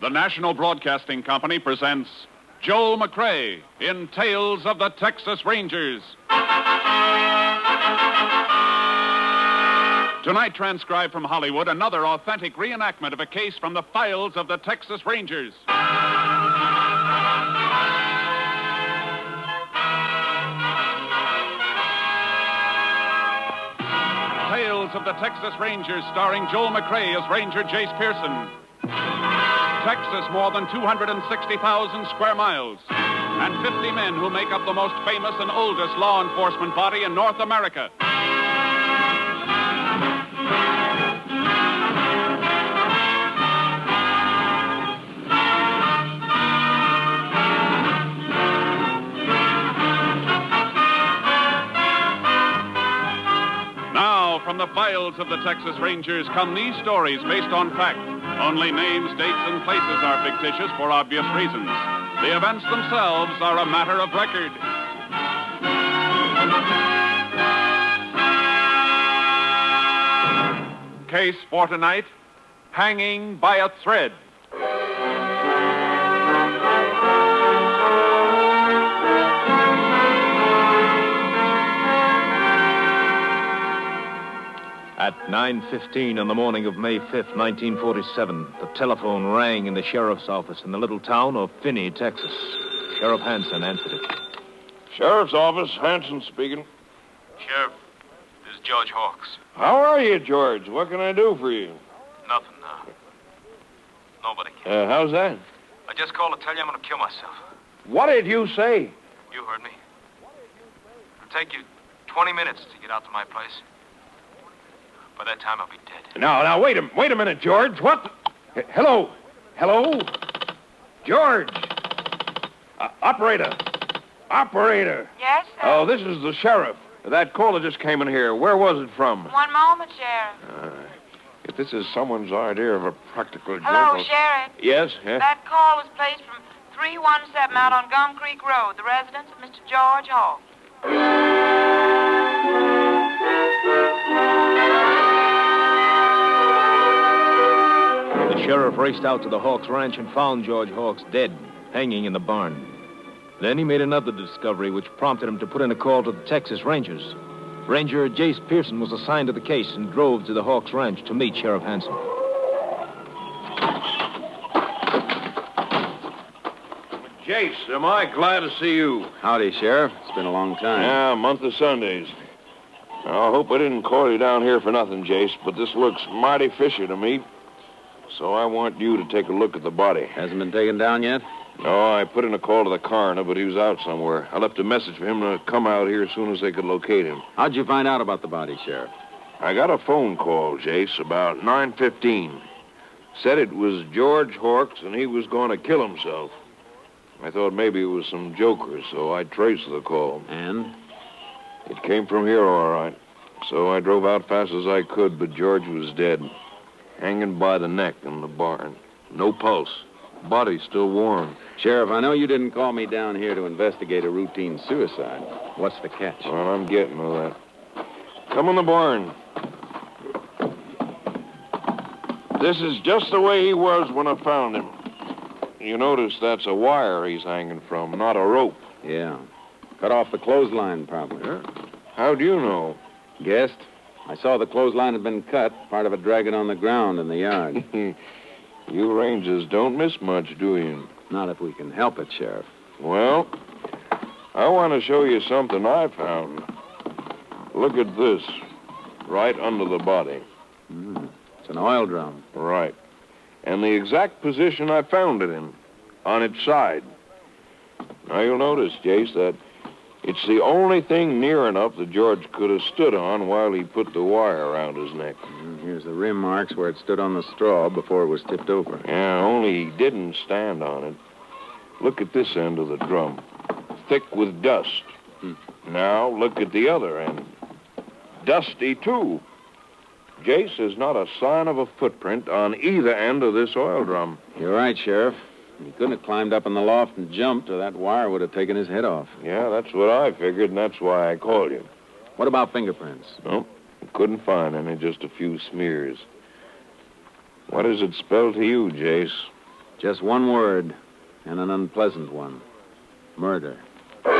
The National Broadcasting Company presents Joel McCrea in Tales of the Texas Rangers. Tonight, transcribed from Hollywood, another authentic reenactment of a case from the files of the Texas Rangers. Tales of the Texas Rangers, starring Joel McCrea as Ranger Jace Pearson. Texas, more than 260,000 square miles, and 50 men who make up the most famous and oldest law enforcement body in North America. Now, from the files of the Texas Rangers come these stories based on fact. Only names, dates, and places are fictitious for obvious reasons. The events themselves are a matter of record. Case for tonight, hanging by a thread. At 9:15 on the morning of May 5th, 1947, the telephone rang in the sheriff's office in the little town of Finney, Texas. Sheriff Hansen answered it. Sheriff's office, Hanson speaking. Sheriff, this is George Hawks. How are you, George? What can I do for you? Nothing, nobody can. How's that? I just called to tell you I'm going to kill myself. What did you say? You heard me. It'll take you 20 minutes to get out to my place. By that time, I'll be dead. Now, wait a minute, George. What? Hello? George! Operator! Yes, sir? Oh, this is the sheriff. That caller just came in here. Where was it from? One moment, Sheriff. If this is someone's idea of a practical joke... Hello, Sheriff. Yes? That call was placed from 317 out on Gum Creek Road, the residence of Mr. George Hawks. The sheriff raced out to the Hawks Ranch and found George Hawks dead, hanging in the barn. Then he made another discovery which prompted him to put in a call to the Texas Rangers. Ranger Jace Pearson was assigned to the case and drove to the Hawks Ranch to meet Sheriff Hansen. Jace, am I glad to see you. Howdy, Sheriff. It's been a long time. Yeah, a month of Sundays. Now, I hope I didn't call you down here for nothing, Jace, but this looks mighty fishy to me. So I want you to take a look at the body. Hasn't been taken down yet? No, I put in a call to the coroner, but he was out somewhere. I left a message for him to come out here as soon as they could locate him. How'd you find out about the body, Sheriff? I got a phone call, Jace, about 9:15. Said it was George Hawks and he was going to kill himself. I thought maybe it was some joker, so I traced the call. And? It came from here, all right. So I drove out fast as I could, but George was dead. Hanging by the neck in the barn. No pulse. Body still warm. Sheriff, I know you didn't call me down here to investigate a routine suicide. What's the catch? Well, I'm getting to that. Come in the barn. This is just the way he was when I found him. You notice that's a wire he's hanging from, not a rope. Yeah. Cut off the clothesline, probably. Yeah. How'd you know? Guessed. I saw the clothesline had been cut, part of it dragging on the ground in the yard. You Rangers don't miss much, do you? Not if we can help it, Sheriff. Well, I want to show you something I found. Look at this, right under the body. It's an oil drum. Right. And the exact position I found it in, on its side. Now, you'll notice, Jace, that it's the only thing near enough that George could have stood on while he put the wire around his neck. Here's the rim marks where it stood on the straw before it was tipped over. Yeah, only he didn't stand on it. Look at this end of the drum. Thick with dust. Now, look at the other end. Dusty, too. Jace, there's not a sign of a footprint on either end of this oil drum. You're right, Sheriff. He couldn't have climbed up in the loft and jumped, or that wire would have taken his head off. Yeah, that's what I figured, and that's why I called you. What about fingerprints? No, couldn't find any, just a few smears. What does it spell to you, Jace? Just one word, and an unpleasant one. Murder. I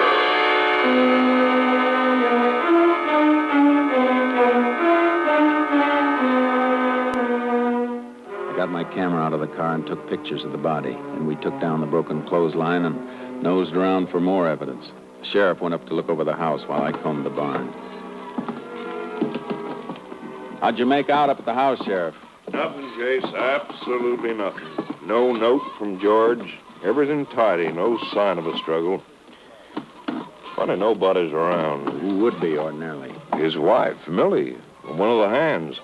got my camera out of the car and took pictures of the body. And we took down the broken clothesline and nosed around for more evidence. The sheriff went up to look over the house while I combed the barn. How'd you make out up at the house, Sheriff? Nothing, Jace. Absolutely nothing. No note from George. Everything tidy. No sign of a struggle. Funny nobody's around. Who would be ordinarily? His wife, Millie. One of the hands.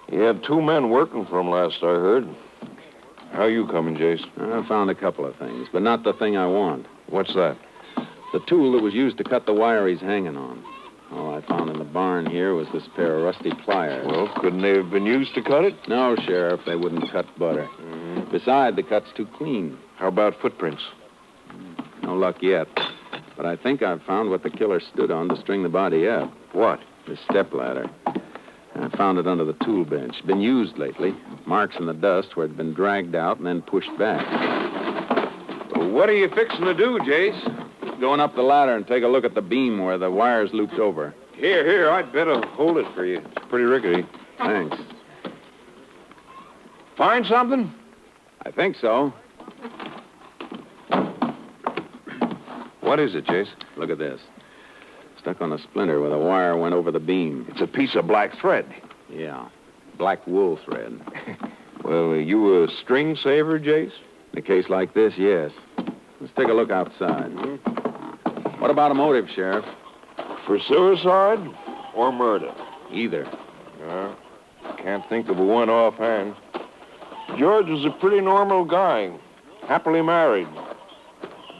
He had 2 men working for him last I heard. How you coming, Jace? I found a couple of things, but not the thing I want. What's that? The tool that was used to cut the wire he's hanging on. All I found in the barn here was this pair of rusty pliers. Well, couldn't they have been used to cut it? No, Sheriff, they wouldn't cut butter. Mm-hmm. Besides, the cut's too clean. How about footprints? No luck yet. But I think I've found what the killer stood on to string the body up. What? The stepladder. I found it under the tool bench. Been used lately. Marks in the dust where it'd been dragged out and then pushed back. Well, what are you fixing to do, Jace? Going up the ladder and take a look at the beam where the wire's looped over. Here, I'd better hold it for you. It's pretty rickety. Thanks. Find something? I think so. What is it, Jace? Look at this. Stuck on a splinter where the wire went over the beam. It's a piece of black thread. Yeah. Black wool thread. Well, are you a string saver, Jace? In a case like this, yes. Let's take a look outside. Mm-hmm. What about a motive, Sheriff? For suicide or murder? Either. Can't think of a one offhand. George was a pretty normal guy. Happily married.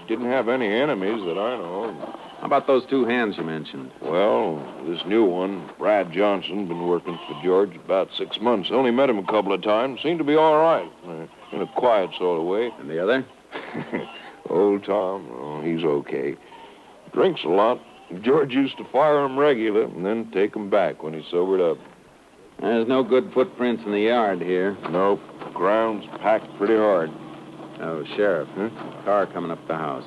Didn't have any enemies that I know. How about those 2 hands you mentioned? Well, this new one, Brad Johnson, been working for George about 6 months. Only met him a couple of times. Seemed to be all right. In a quiet sort of way. And the other? Old Tom, oh, he's okay. Drinks a lot. George used to fire him regular and then take him back when he sobered up. There's no good footprints in the yard here. Nope. Ground's packed pretty hard. Oh, Sheriff. Car coming up the house.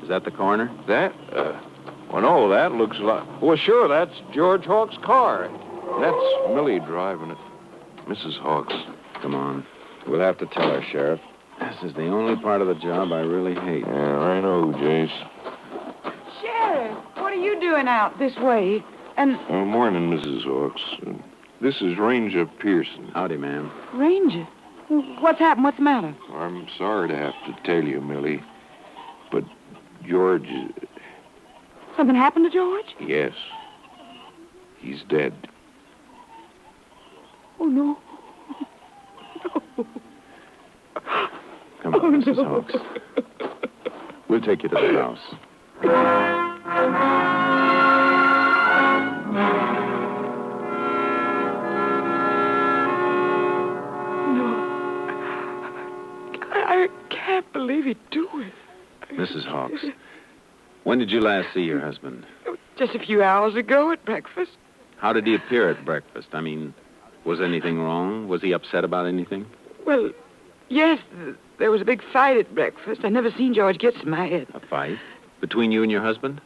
Is that the coroner? That? Well, no, that looks like... Well, sure, that's George Hawk's car. That's Millie driving it. Mrs. Hawks. Come on. We'll have to tell her, Sheriff. This is the only part of the job I really hate. Yeah, I know, Jace. Sheriff, what are you doing out this way? And... Morning, Mrs. Hawks. This is Ranger Pearson. Howdy, ma'am. Ranger? What's happened? What's the matter? I'm sorry to have to tell you, Millie, but George... Something happened to George? Yes. He's dead. Oh, no. No. Come on, Mrs. Hawks. We'll take you to the house. I can't believe he'd do it. Mrs. Hawks, when did you last see your husband? Just a few hours ago at breakfast. How did he appear at breakfast? I mean, was anything wrong? Was he upset about anything? Well, yes, there was a big fight at breakfast. I'd never seen George get so mad. A fight? Between you and your husband?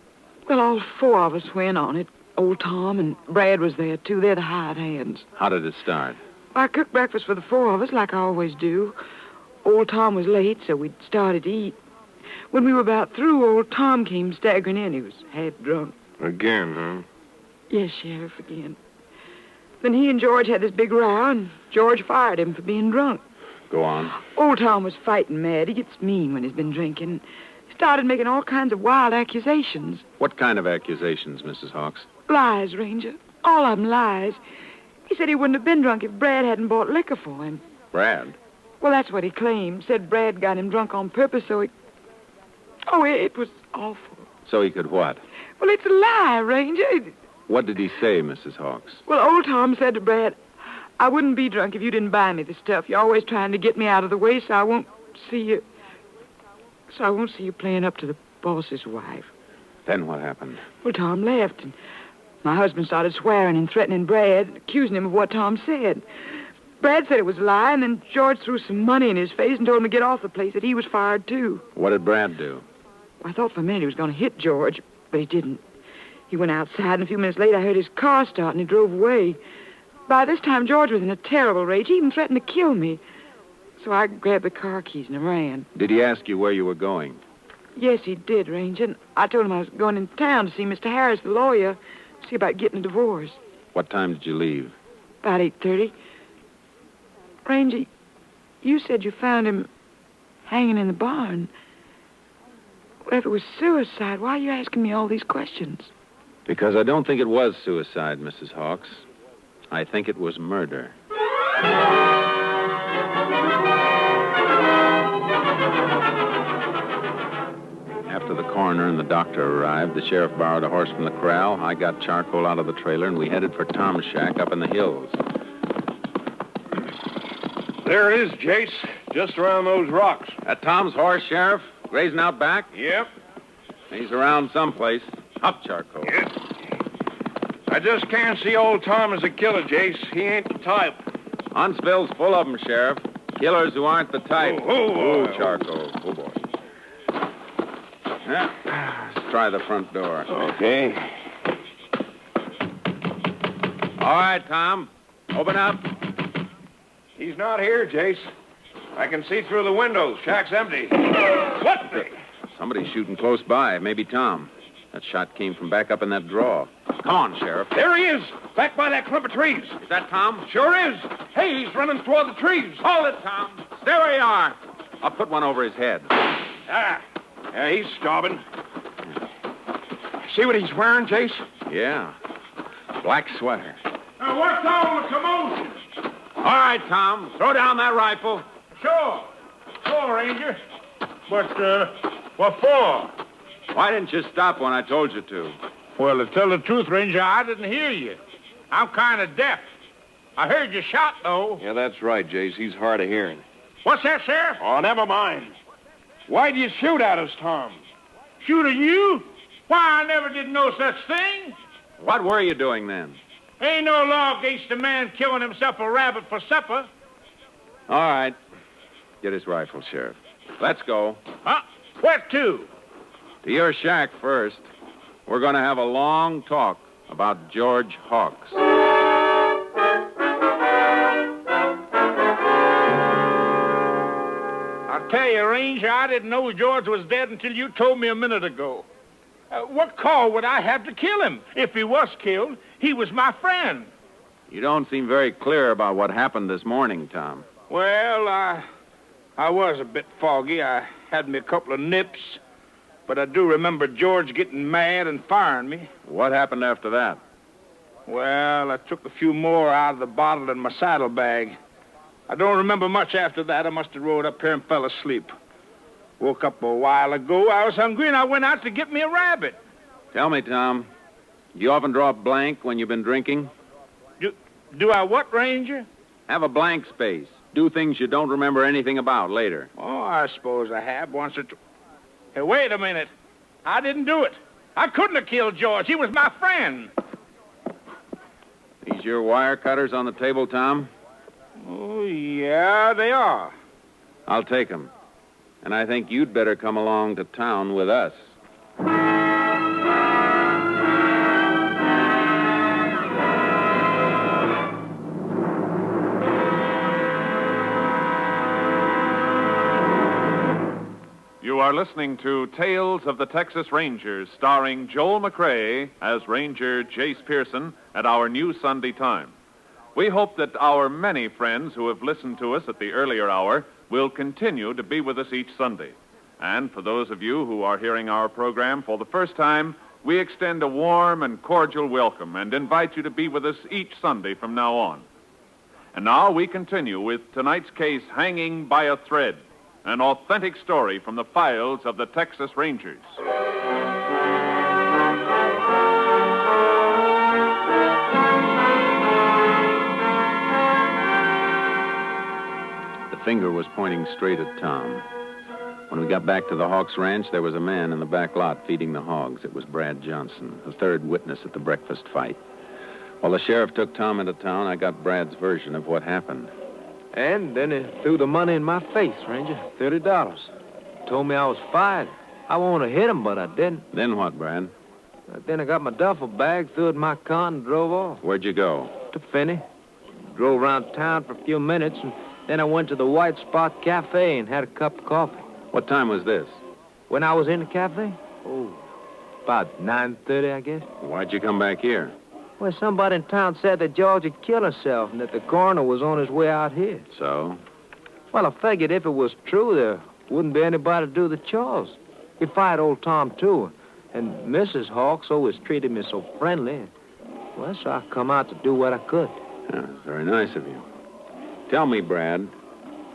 Well, all 4 of us went on it. Old Tom and Brad was there, too. They're the hired hands. How did it start? I cooked breakfast for the 4 of us, like I always do. Old Tom was late, so we'd started to eat. When we were about through, old Tom came staggering in. He was half drunk. Again, huh? Yes, Sheriff, again. Then he and George had this big row, and George fired him for being drunk. Go on. Old Tom was fighting mad. He gets mean when he's been drinking. He started making all kinds of wild accusations. What kind of accusations, Mrs. Hawks? Lies, Ranger. All of them lies. He said he wouldn't have been drunk if Brad hadn't bought liquor for him. Brad? Well, that's what he claimed. Said Brad got him drunk on purpose so he... Oh, it was awful. So he could what? Well, it's a lie, Ranger. What did he say, Mrs. Hawks? Well, old Tom said to Brad, I wouldn't be drunk if you didn't buy me the stuff. You're always trying to get me out of the way, so I won't see you... So I won't see you playing up to the boss's wife. Then what happened? Well, Tom left, and my husband started swearing and threatening Brad, accusing him of what Tom said. Brad said it was a lie, and then George threw some money in his face and told him to get off the place, that he was fired, too. What did Brad do? I thought for a minute he was going to hit George, but he didn't. He went outside, and a few minutes later I heard his car start, and he drove away. By this time, George was in a terrible rage. He even threatened to kill me. So I grabbed the car keys and ran. Did he ask you where you were going? Yes, he did, Ranger. And I told him I was going in town to see Mr. Harris, the lawyer, see about getting a divorce. What time did you leave? About 8:30. Ranger, you said you found him hanging in the barn. Well, if it was suicide, why are you asking me all these questions? Because I don't think it was suicide, Mrs. Hawks. I think it was murder. After the coroner and the doctor arrived, the sheriff borrowed a horse from the corral. I got charcoal out of the trailer, and we headed for Tom's shack up in the hills. There it is, Jace. Just around those rocks. That Tom's horse, Sheriff? Grazing out back? Yep. He's around someplace. Up, charcoal. Yep. I just can't see old Tom as a killer, Jace. He ain't the type. Huntsville's full of them, Sheriff. Killers who aren't the type. Oh, charcoal. Oh, boy. Yeah. Let's try the front door. Okay. All right, Tom. Open up. He's not here, Jace. I can see through the windows. Shack's empty. What the? Somebody's shooting close by. Maybe Tom. That shot came from back up in that draw. Come on, Sheriff. There he is. Back by that clump of trees. Is that Tom? Sure is. Hey, he's running toward the trees. Hold it, Tom. Stay where you are. I'll put one over his head. Yeah, he's starving. See what he's wearing, Jace? Yeah. Black sweater. What's all the commotion? All right, Tom. Throw down that rifle. Sure, Ranger. But, what for? Why didn't you stop when I told you to? Well, to tell the truth, Ranger, I didn't hear you. I'm kind of deaf. I heard you shot, though. Yeah, that's right, Jace. He's hard of hearing. What's that, Sheriff? Oh, never mind. Why'd you shoot at us, Tom? Shoot at you? Why, I never did no such thing. What were you doing then? Ain't no law against a man killing himself a rabbit for supper. All right. Get his rifle, Sheriff. Let's go. Huh? Where to? To your shack first. We're going to have a long talk about George Hawks. I'll tell you, Ranger, I didn't know George was dead until you told me a minute ago. What call would I have to kill him? If he was killed, he was my friend. You don't seem very clear about what happened this morning, Tom. Well, I was a bit foggy. I had me a couple of nips. But I do remember George getting mad and firing me. What happened after that? Well, I took a few more out of the bottle in my saddlebag. I don't remember much after that. I must have rode up here and fell asleep. Woke up a while ago. I was hungry, and I went out to get me a rabbit. Tell me, Tom, do you often draw a blank when you've been drinking? Do I what, Ranger? Have a blank space. Do things you don't remember anything about later. Oh, I suppose I have once or twice. Hey, wait a minute. I didn't do it. I couldn't have killed George. He was my friend. These your wire cutters on the table, Tom? Oh, yeah, they are. I'll take them. And I think you'd better come along to town with us. You are listening to Tales of the Texas Rangers, starring Joel McCrae as Ranger Jace Pearson at our new Sunday time. We hope that our many friends who have listened to us at the earlier hour will continue to be with us each Sunday. And for those of you who are hearing our program for the first time, we extend a warm and cordial welcome and invite you to be with us each Sunday from now on. And now we continue with tonight's case, Hanging by a Thread, an authentic story from the files of the Texas Rangers. The finger was pointing straight at Tom. When we got back to the Hawks Ranch, there was a man in the back lot feeding the hogs. It was Brad Johnson, the third witness at the breakfast fight. While the sheriff took Tom into town, I got Brad's version of what happened. And then he threw the money in my face, Ranger. $30. Told me I was fired. I wanted to hit him, but I didn't. Then what, Brad? Then I got my duffel bag, threw it in my car, and drove off. Where'd you go? To Finney. Drove around town for a few minutes, and then I went to the White Spot Cafe and had a cup of coffee. What time was this? When I was in the cafe? Oh, about 9:30, I guess. Why'd you come back here? Well, somebody in town said that George had killed herself and that the coroner was on his way out here. So? Well, I figured if it was true, there wouldn't be anybody to do the chores. He fired old Tom, too. And Mrs. Hawks always treated me so friendly. Well, so I come out to do what I could. Yeah, very nice of you. Tell me, Brad,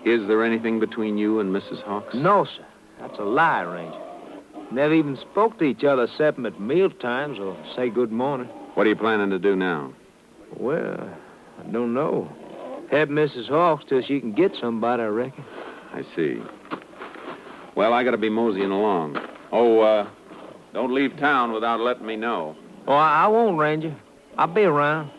is there anything between you and Mrs. Hawks? No, sir. That's a lie, Ranger. Never even spoke to each other except at meal times or say good morning. What are you planning to do now? Well, I don't know. Help Mrs. Hawks till she can get somebody, I reckon. I see. Well, I gotta be moseying along. Oh, don't leave town without letting me know. Oh, I won't, Ranger. I'll be around.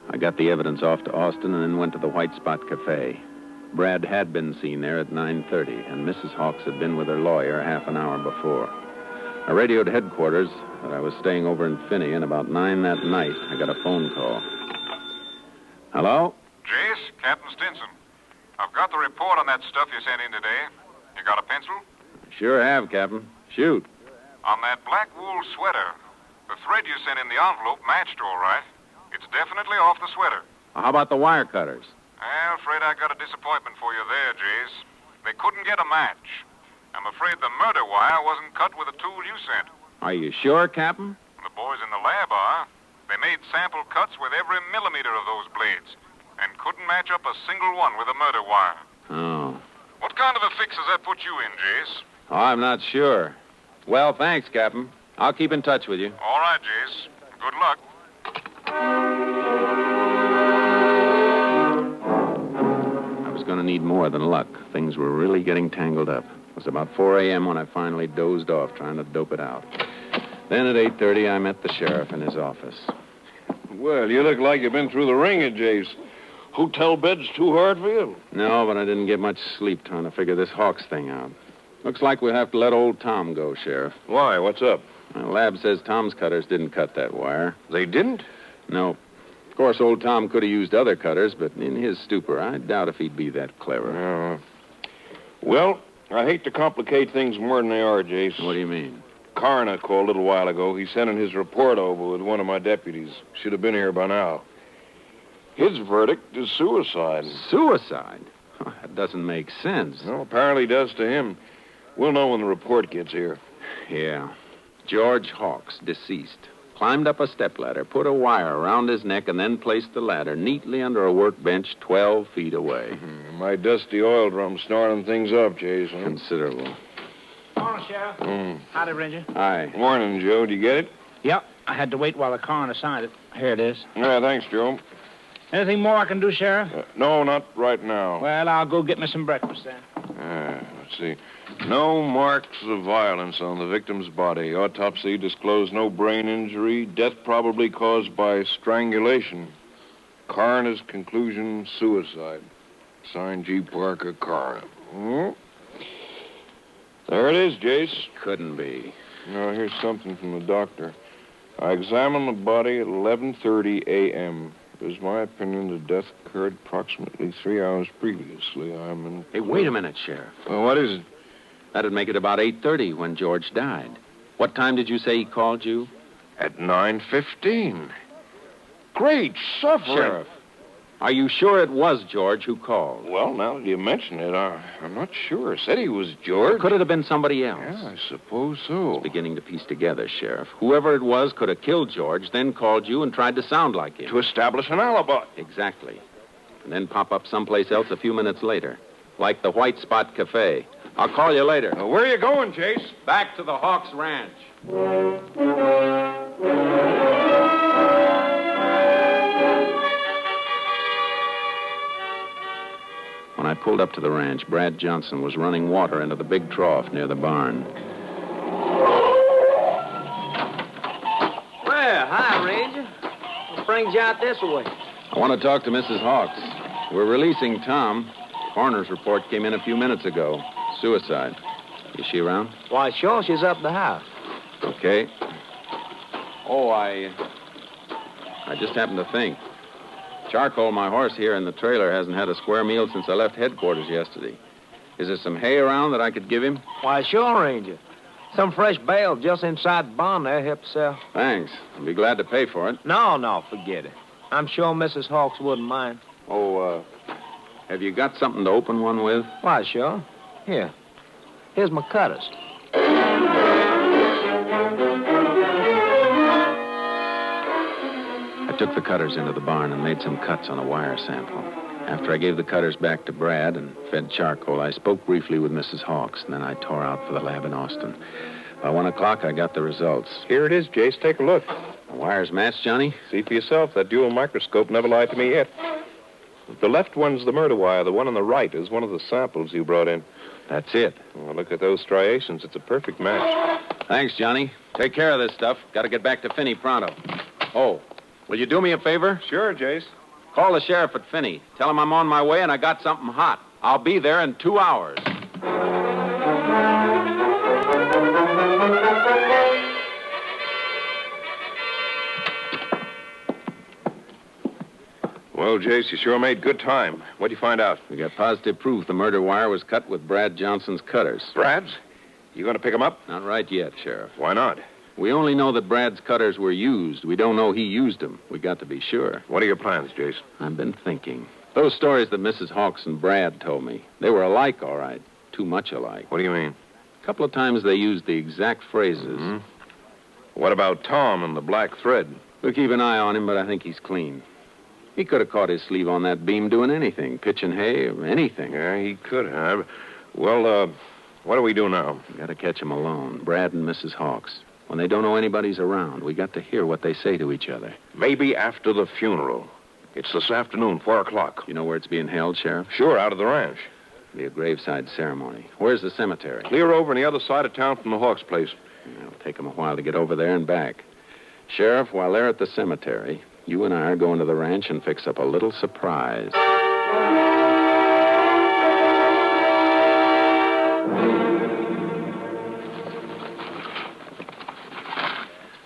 I got the evidence off to Austin and then went to the White Spot Cafe. Brad had been seen there at 9:30, and Mrs. Hawks had been with her lawyer half an hour before. I radioed headquarters that I was staying over in Finney, and about 9 that night, I got a phone call. Hello? Jace, Captain Stinson. I've got the report on that stuff you sent in today. You got a pencil? Sure have, Captain. Shoot. On that black wool sweater, the thread you sent in the envelope matched all right. It's definitely off the sweater. How about the wire cutters? Well, afraid I got a disappointment for you there, Jace. They couldn't get a match. I'm afraid the murder wire wasn't cut with the tool you sent. Are you sure, Captain? The boys in the lab are. They made sample cuts with every millimeter of those blades and couldn't match up a single one with a murder wire. Oh. What kind of a fix does that put you in, Jace? Oh, I'm not sure. Well, thanks, Captain. I'll keep in touch with you. All right, Jace. Good luck. I was going to need more than luck. Things were really getting tangled up. It was about 4 a.m. when I finally dozed off trying to dope it out. Then at 8:30, I met the sheriff in his office. Well, you look like you've been through the ringer, Jace. Hotel bed's too hard for you? No, but I didn't get much sleep trying to figure this Hawks thing out. Looks like we'll have to let old Tom go, Sheriff. Why? What's up? The lab says Tom's cutters didn't cut that wire. They didn't? No. Of course, old Tom could have used other cutters, but in his stupor, I doubt if he'd be that clever. Well, I hate to complicate things more than they are, Jace. What do you mean? Coroner called a little while ago. He's sending his report over with one of my deputies. Should have been here by now. His verdict is suicide. Suicide? That doesn't make sense. No, apparently does to him. We'll know when the report gets here. Yeah. George Hawks, deceased. Climbed up a stepladder, put a wire around his neck, and then placed the ladder neatly under a workbench 12 feet away. My dusty oil drum snoring things up, Jason. Considerable. Morning, Sheriff. Howdy, Ranger. Hi. Morning, Joe. Did you get it? Yep. I had to wait while the coroner signed it. Here it is. Yeah, thanks, Joe. Anything more I can do, Sheriff? No, not right now. Well, I'll go get me some breakfast then. Let's see. No marks of violence on the victim's body. Autopsy disclosed no brain injury. Death probably caused by strangulation. Coroner's conclusion, suicide. Signed G. Parker, coroner. There it is, Jace. Couldn't be. Now, here's something from the doctor. I examined the body at 11:30 a.m. It is my opinion the death occurred approximately 3 hours previously. Hey, wait a minute, Sheriff. Well, what is it? That'd make it about 8:30 when George died. What time did you say he called you? At 9:15. Great suffering. Sheriff, are you sure it was George who called? Well, now that you mention it, I'm not sure. Said he was George. Could it have been somebody else? Yeah, I suppose so. Beginning to piece together, Sheriff. Whoever it was could have killed George, then called you and tried to sound like him. To establish an alibi. Exactly. And then pop up someplace else a few minutes later. Like the White Spot Cafe. I'll call you later. Where are you going, Jace? Back to the Hawks Ranch. When I pulled up to the ranch, Brad Johnson was running water into the big trough near the barn. Well, hi, Ranger. What brings you out this way? I want to talk to Mrs. Hawks. We're releasing Tom. Coroner's report came in a few minutes ago. Suicide. Is she around? Why, sure, she's up the house. Okay. Oh, I just happened to think. Charcoal, my horse here in the trailer, hasn't had a square meal since I left headquarters yesterday. Is there some hay around that I could give him? Why, sure, Ranger. Some fresh bales just inside the barn there help sell. Thanks. I'll be glad to pay for it. No, forget it. I'm sure Mrs. Hawks wouldn't mind. Oh, have you got something to open one with? Why, sure. Here's my cutters. I took the cutters into the barn and made some cuts on a wire sample. After I gave the cutters back to Brad and fed charcoal, I spoke briefly with Mrs. Hawks, and then I tore out for the lab in Austin. By 1 o'clock, I got the results. Here it is, Jace. Take a look. The wires match, Johnny? See for yourself. That dual microscope never lied to me yet. The left one's the murder wire. The one on the right is one of the samples you brought in. That's it. Well, look at those striations. It's a perfect match. Thanks, Johnny. Take care of this stuff. Got to get back to Finney pronto. Oh, will you do me a favor? Sure, Jace. Call the sheriff at Finney. Tell him I'm on my way and I got something hot. I'll be there in 2 hours. Well, Jace, you sure made good time. What'd you find out? We got positive proof the murder wire was cut with Brad Johnson's cutters. Brad's? You going to pick him up? Not right yet, Sheriff. Why not? We only know that Brad's cutters were used. We don't know he used them. We got to be sure. What are your plans, Jace? I've been thinking. Those stories that Mrs. Hawks and Brad told me, they were alike, all right. Too much alike. What do you mean? A couple of times they used the exact phrases. Mm-hmm. What about Tom and the black thread? We'll keep an eye on him, but I think he's clean. He could have caught his sleeve on that beam doing anything, pitching hay or anything. Yeah, he could have. Well, what do we do now? We got to catch him alone, Brad and Mrs. Hawks. When they don't know anybody's around, we got to hear what they say to each other. Maybe after the funeral. It's this afternoon, 4 o'clock. You know where it's being held, Sheriff? Sure, out of the ranch. It'll be a graveside ceremony. Where's the cemetery? Clear over on the other side of town from the Hawks' place. It'll take them a while to get over there and back. Sheriff, while they're at the cemetery, you and I are going to the ranch and fix up a little surprise.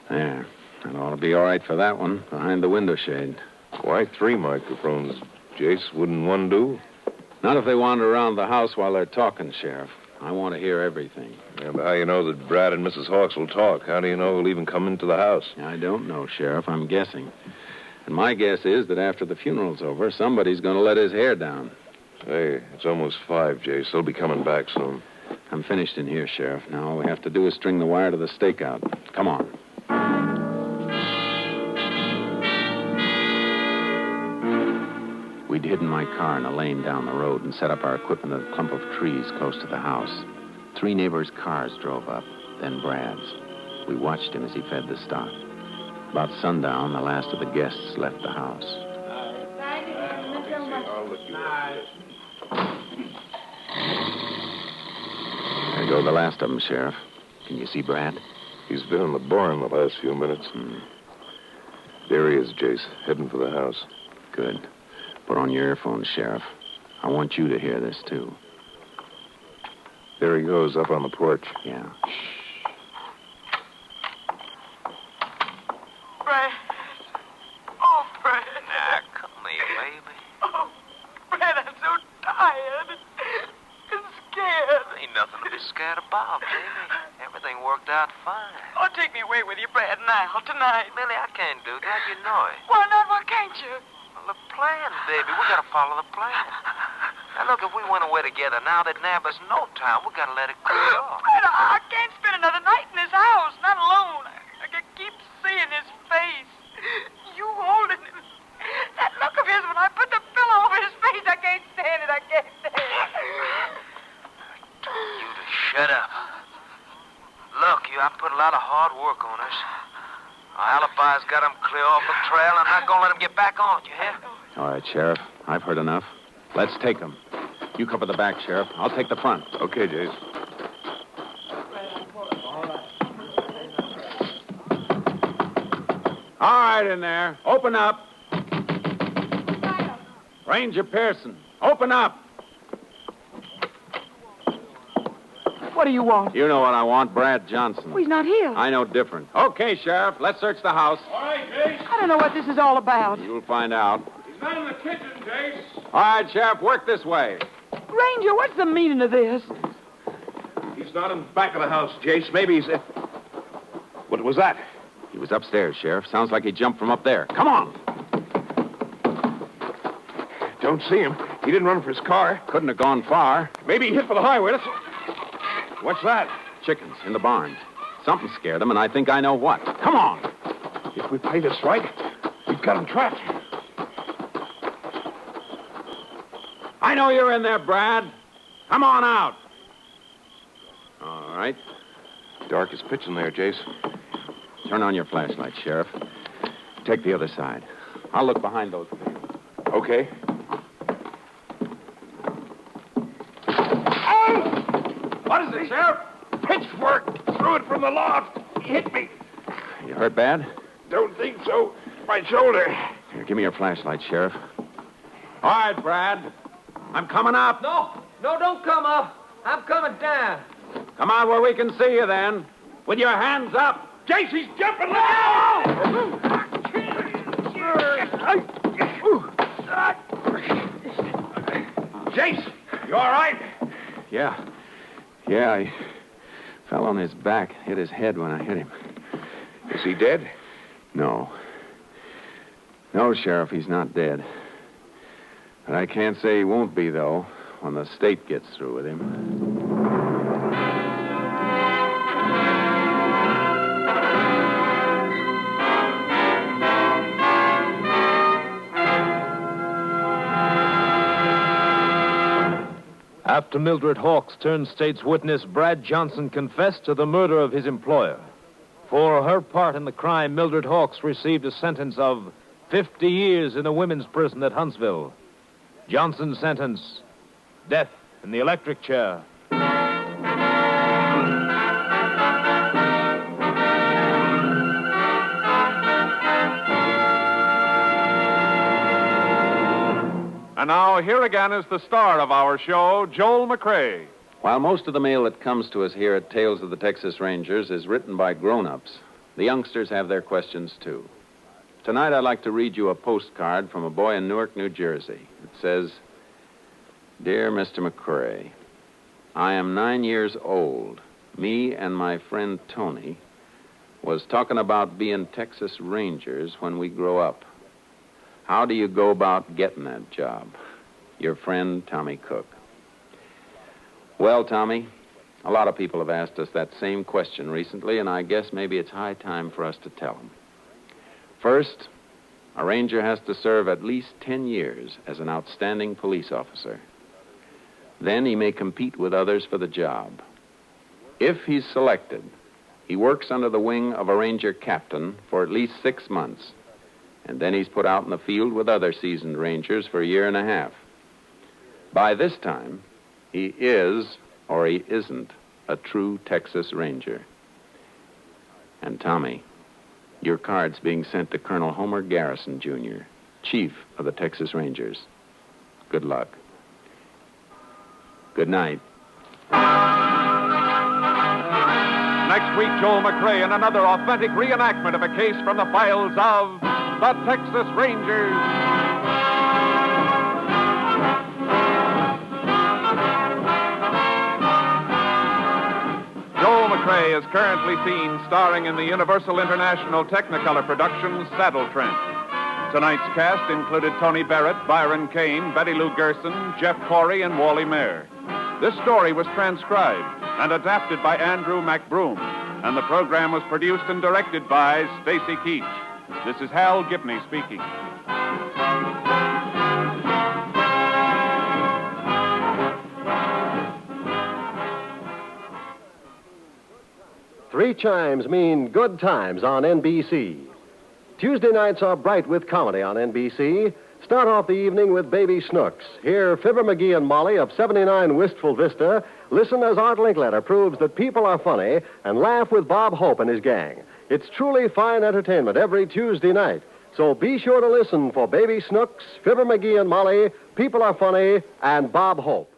There. That ought to be all right for that one, behind the window shade. Why 3 microphones, Jace? Wouldn't one do? Not if they wander around the house while they're talking, Sheriff. I want to hear everything. Yeah, but how do you know that Brad and Mrs. Hawks will talk? How do you know who'll even come into the house? I don't know, Sheriff. I'm guessing. And my guess is that after the funeral's over, somebody's going to let his hair down. Hey, it's almost 5, Jace. They'll be coming back soon. I'm finished in here, Sheriff. Now all we have to do is string the wire to the stakeout. Come on. We'd hidden my car in a lane down the road and set up our equipment at a clump of trees close to the house. 3 neighbors' cars drove up, then Brad's. We watched him as he fed the stock. About sundown, the last of the guests left the house. There go the last of them, Sheriff. Can you see Brad? He's been in the barn the last few minutes. There he is, Jace, heading for the house. Good. Put on your earphones, Sheriff. I want you to hear this, too. There he goes, up on the porch. Yeah. Brad. Oh, Brad. Now, come here, baby. Oh, Brad, I'm so tired and scared. Ain't nothing to be scared about, baby. Everything worked out fine. Oh, take me away with you, Brad, now, tonight. Millie, I can't do that. You know it. Why not? Why can't you? Well, the plan, baby. We gotta follow the plan. Now, look, if we went away together now, they'd nab us no time. We gotta let it clear off. Brad, I can't spend another night in this house, not alone. I can keep seeing his face. You holding him. That look of his when I put the pillow over his face, I can't stand it. I can't stand it. I told you to shut up. Look, I put a lot of hard work on us. Our alibi's got him clear off the trail. I'm not gonna let him get back on, you hear? All right, Sheriff. I've heard enough. Let's take them. You cover the back, Sheriff. I'll take the front. Okay, Jace. All right, in there. Open up. Ranger Pearson, open up. What do you want? You know what I want, Brad Johnson. Oh, he's not here. I know different. Okay, Sheriff, let's search the house. All right, Jace. I don't know what this is all about. You'll find out. He's not in the kitchen, Jace. All right, Sheriff, work this way. Ranger, what's the meaning of this? He's not in the back of the house, Jace. Maybe he's... What was that? He was upstairs, Sheriff. Sounds like he jumped from up there. Come on. Don't see him. He didn't run for his car. Couldn't have gone far. Maybe he hit for the highway. What's that? Chickens in the barn. Something scared him, and I think I know what. Come on. If we play this right, we've got him trapped. I know you're in there, Brad. Come on out. All right. Dark as pitch in there, Jace. Turn on your flashlight, Sheriff. Take the other side. I'll look behind those things. Okay. What is it, Sheriff? Pitchfork. Threw it from the loft. He hit me. You hurt bad? Don't think so. My shoulder. Here, give me your flashlight, Sheriff. All right, Brad. I'm coming up. No, don't come up. I'm coming down. Come out where we can see you, then. With your hands up. Jace, he's jumping. Look out! Jace, you all right? Yeah, I fell on his back, hit his head when I hit him. Is he dead? No, Sheriff, he's not dead. But I can't say he won't be, though, when the state gets through with him. After Mildred Hawks turned state's witness, Brad Johnson confessed to the murder of his employer. For her part in the crime, Mildred Hawks received a sentence of 50 years in a women's prison at Huntsville. Johnson's sentence, death in the electric chair. And now, here again is the star of our show, Joel McCrea. While most of the mail that comes to us here at Tales of the Texas Rangers is written by grown-ups, the youngsters have their questions, too. Tonight, I'd like to read you a postcard from a boy in Newark, New Jersey. It says, Dear Mr. McCrea, I am 9 years old. Me and my friend Tony was talking about being Texas Rangers when we grow up. How do you go about getting that job? Your friend, Tommy Cook. Well, Tommy, a lot of people have asked us that same question recently, and I guess maybe it's high time for us to tell them. First, a ranger has to serve at least 10 years as an outstanding police officer. Then he may compete with others for the job. If he's selected, he works under the wing of a ranger captain for at least 6 months, and then he's put out in the field with other seasoned rangers for a year and a half. By this time, he is, or he isn't, a true Texas Ranger. And Tommy, your card's being sent to Colonel Homer Garrison, Jr., Chief of the Texas Rangers. Good luck. Good night. Next week, Joel McCrea in another authentic reenactment of a case from the files of the Texas Rangers. Joel McCrea is currently seen starring in the Universal International Technicolor production Saddle Trent. Tonight's cast included Tony Barrett, Byron Kane, Betty Lou Gerson, Jeff Corey, and Wally Mayer. This story was transcribed and adapted by Andrew McBroom, and the program was produced and directed by Stacy Keach. This is Hal Gibney speaking. Three chimes mean good times on NBC. Tuesday nights are bright with comedy on NBC. Start off the evening with Baby Snooks. Hear Fibber McGee and Molly of 79 Wistful Vista listen as Art Linkletter proves that people are funny and laugh with Bob Hope and his gang. It's truly fine entertainment every Tuesday night. So be sure to listen for Baby Snooks, Fibber McGee and Molly, People Are Funny, and Bob Hope.